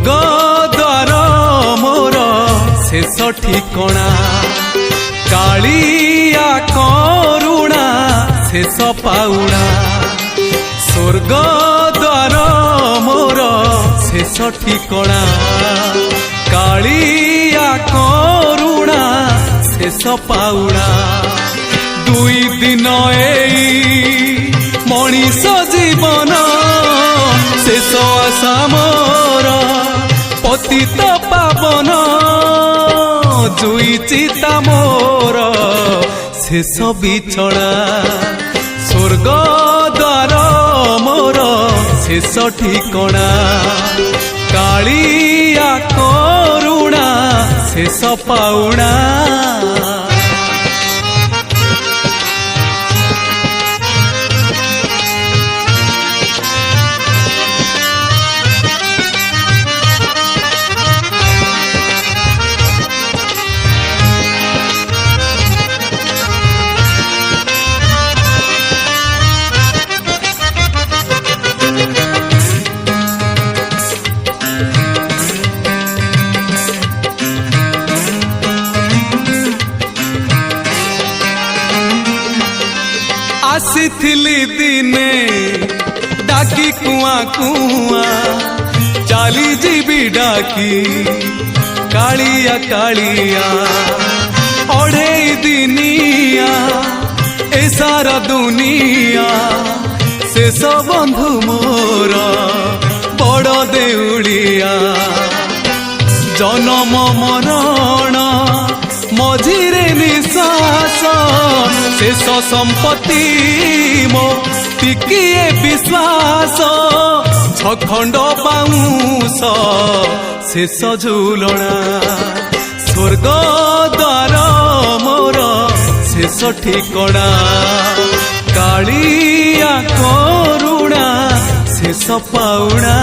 स्वर्ग द्वार मोर शेष ठिकणा कालिया करुणा शेष पाउणा स्वर्ग द्वार मोर शेष ठिकणा कालिया करुणा शेष पाउणा दुई दिन एई मनीष जीवन शेष आशा मोर पतित पावन जुई चिता मोर शेष बिछड़ा स्वर्ग द्वार मोर शेष ठिकणा कालिया करुणा शेष पाउणा आसीथिली दिने डाकी कुआ कुआ चाली जीवी डाकी कालिया कालिया ओढ़े दिनिया ए सारा दुनिया शेष बंधु मोर बड़ देउलिया जन्म मरण मझिरे निश्वास शेष संपत्ति मो टिकिए विश्वास छखंड बाउंस शेष झुलणा स्वर्ग द्वार मोर शेष ठिकणा कालिया करुणा शेष पाउणा।